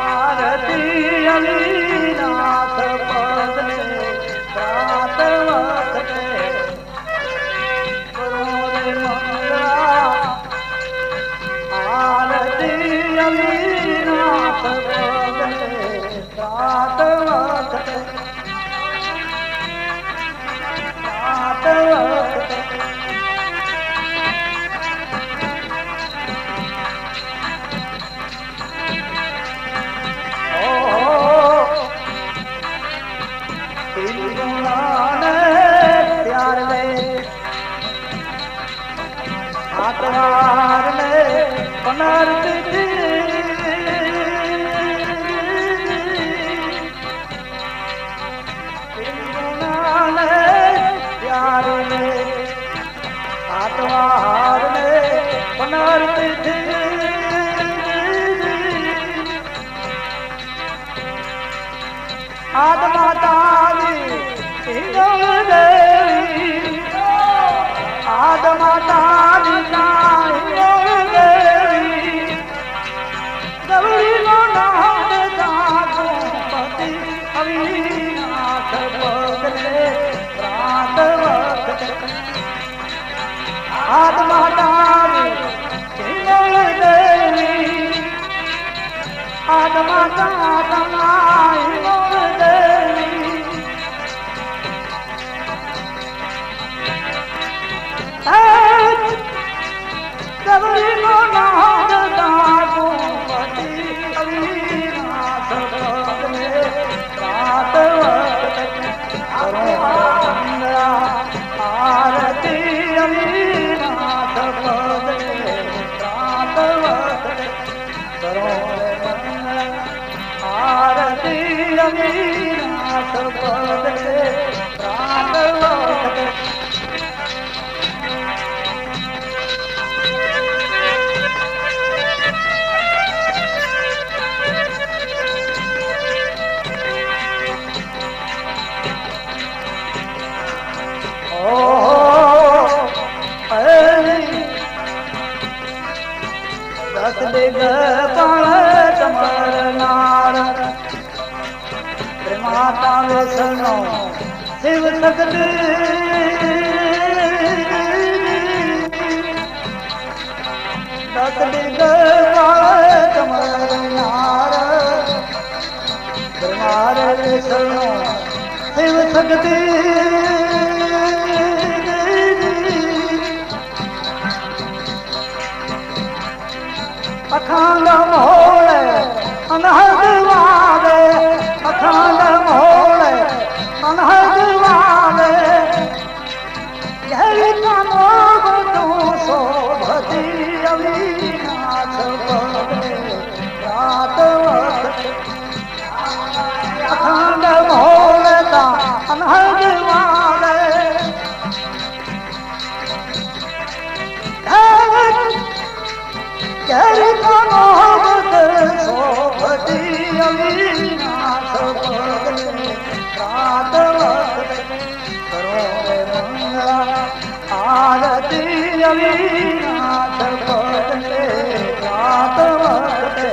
આરતી અવિનાશ પદને પ્રાત વખતે કરો રે મંગળા. આરતી અવિનાશ પદને પ્રાત વખતે પ્રાત વખતે શિવ શક્તિ દસ દિગ મારે શિવ શક્તિ અખંડ મોળે અનહદ વાદે અખંડ મોળે અનહદ વાદે ઘેરી કાનો તું શોભતી અવિનાશ પદને રાત વખતે અખંડ મોળે અનહદ વાદે ઘેરી કાનો શોભતી અવિનાશ પદને રાત વખતે કરો રે મંગળા. આરતી અવિનાશ પદને રાત વખતે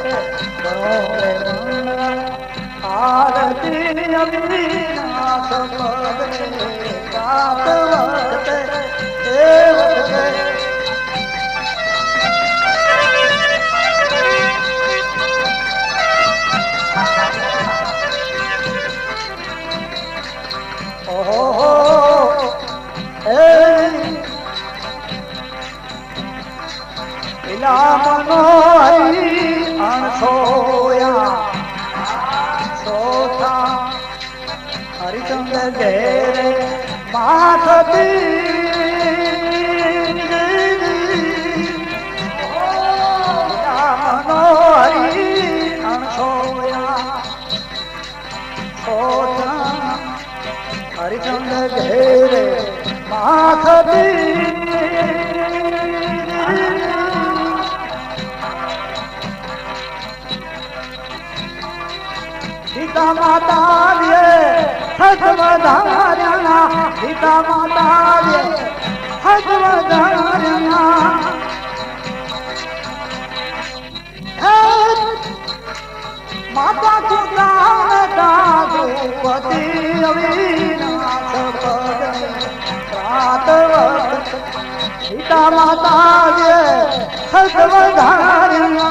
કરો રે મંગળા. આરતી અવિનાશ પદને રાત વખતે એ વખતે મનો હરી અણસોયા સોથા હરિચંદ્ર ઘેરે માથતી મનો હરી અણસોયા સોથા હરિચંદ્ર ઘેરે માથતી સીતા માતા હસવધાર્યા સીતા માતા હસવધાર્યા હે माता कुदान दादूपति अविनाश पदने रात वक्त सीता माता ये सतवधारिया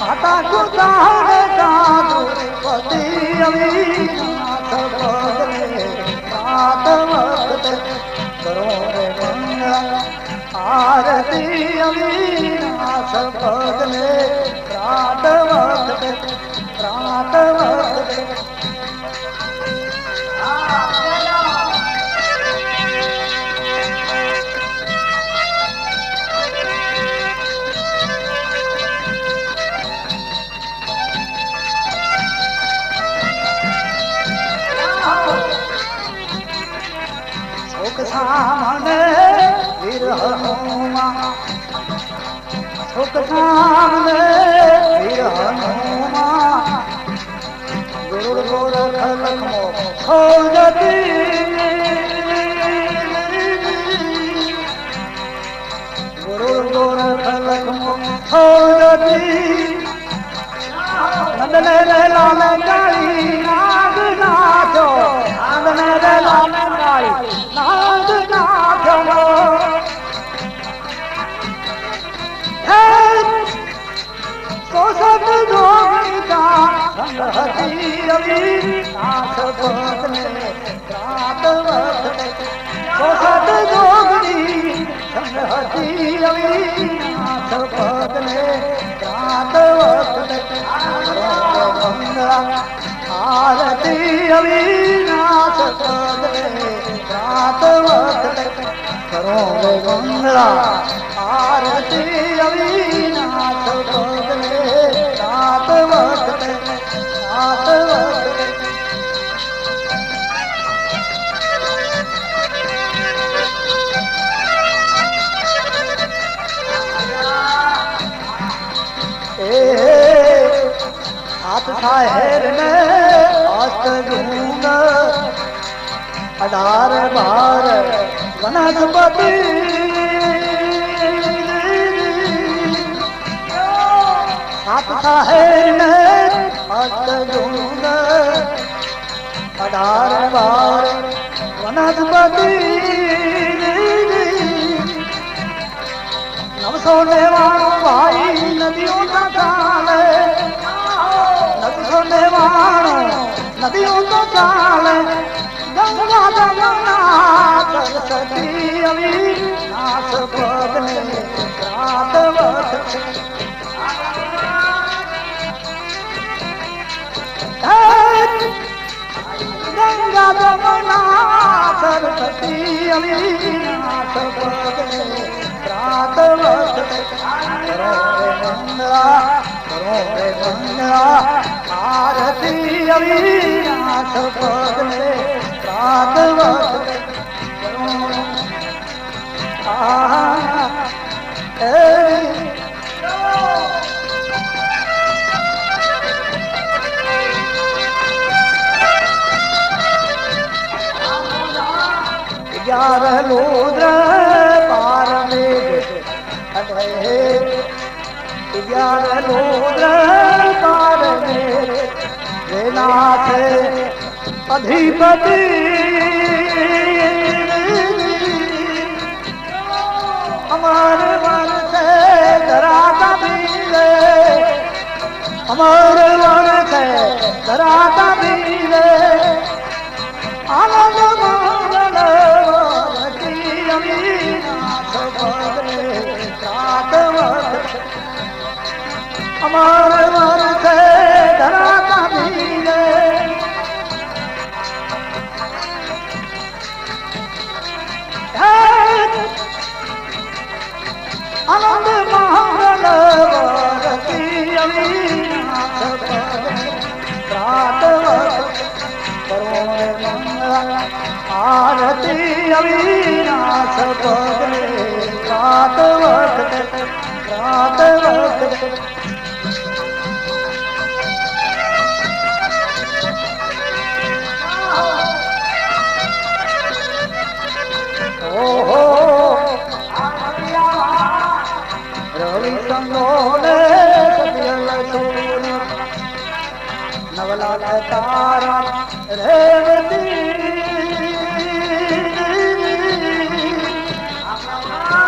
माता कुदान दादूपति अविनाश पदने रात वक्त करो रे मंगल आरती अविनाश पदने रात वक्त शोक सामने विरहनुमा शोक सामने विरहनुमा गुरुड़ गोरख लखमो खोजती गुरुड़ गोरख लखमो खोजती नंदने रे लाल गाई नाग नाचो नंदने रे लाल गाई नाग नाचो सोसत जोगिता संगति अविनाश पदने रात वक्त सोसत जोगी संगति अविनाश पदने रात वक्त मंगला आरती अविनाश पदने रात वक्त करो रे मंगला आरती अविनाश पदने रात वक्त रात वक्त हाथ साहेर ने अस्त ढूंढ अडार बार वनस्पति हाथ साहेर ने अस्त ढूंढ अडार बार वनस्पति नवसो नेवाणो भाई नदियों का काले नवसो नेवाणो नदियों का काले गंगा जमुना सरस्वती अविनाश पदने रात वक्त गंगा जमुना सरस्वती अविनाश पदने रात वक्त करो रे मंगला आरती अविनाश पदने रात वक्त ग्यारह रुद्र पार में ग्यारह रुद्र पार में नाथ अधिपति अमर वन से धराता पीले अमर वन से धराता पीले आनंद मंगल अविनाश पदने रात वक्त अमर वन से धराता पीले आनंद मंगल अविनाश पदने रात वक्त करो रे मंगला आरती अविनाश पदने रात वक्त रात वक्त रवि संगोने ठकारा रेवती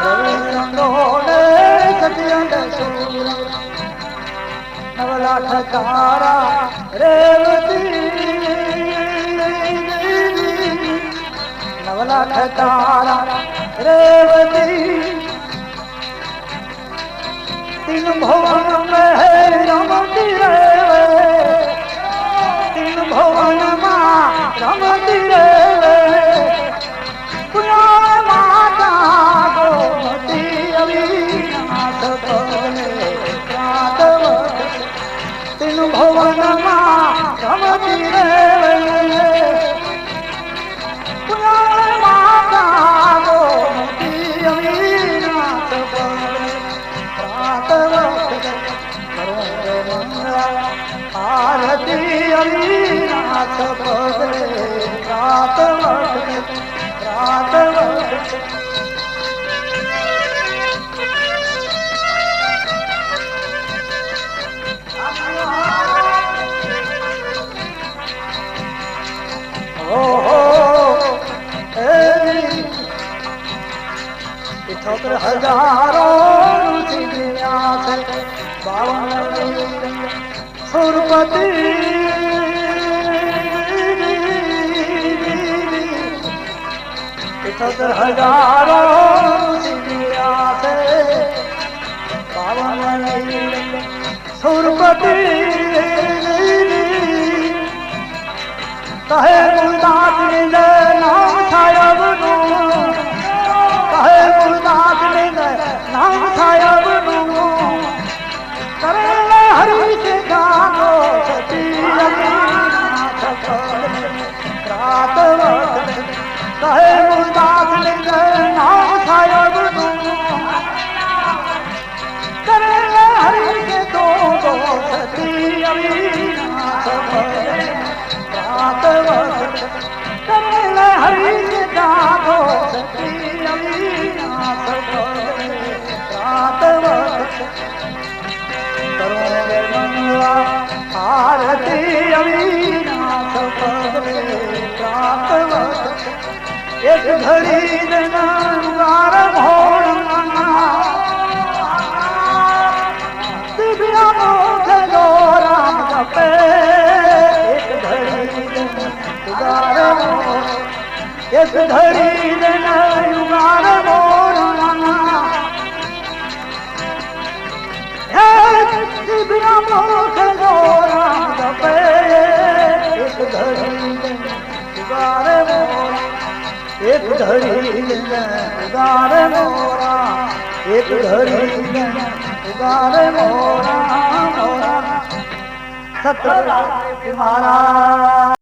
रविचंद्रोड़े सतियंद सूर नवला ठकारा रेवती नवला ठकारा रेवती तीन भवन में रमती रे तीन भवन मां रमती रे पुराण माता गोमती अविनाश बने प्रातः तीन भवन मां रमती रे पुराण माता गोमती अविनाश बने आरती अविनाश बदले रात ठोकर हजारों दुनिया से बावन सुरपति ठोकर हजारों दुनिया से बावन सुरपति कहे गुलदास ने नाम छाया बनो कहे गुलदास ने नाम छाया बनो करे हरि से गानो सती अविनाश रात कहे गुलदास ने नाम छाया बनो करे हरि से दो सती अविनाश रात करे हरि से गानो सती अविनाश रात करोगे मंगला आरती अविनाश बदले रात एक घड़ी नगार भोरना दिव्या मोख लो राम जपे एक घड़ी नगार एक घड़ी नगार भोरना दिव्या मोख लो राम जपे एक घड़ी नगार मोरा एक घड़ी नगार मोरा एक घड़ी नगार मोरा मोरा सतराम महाराज।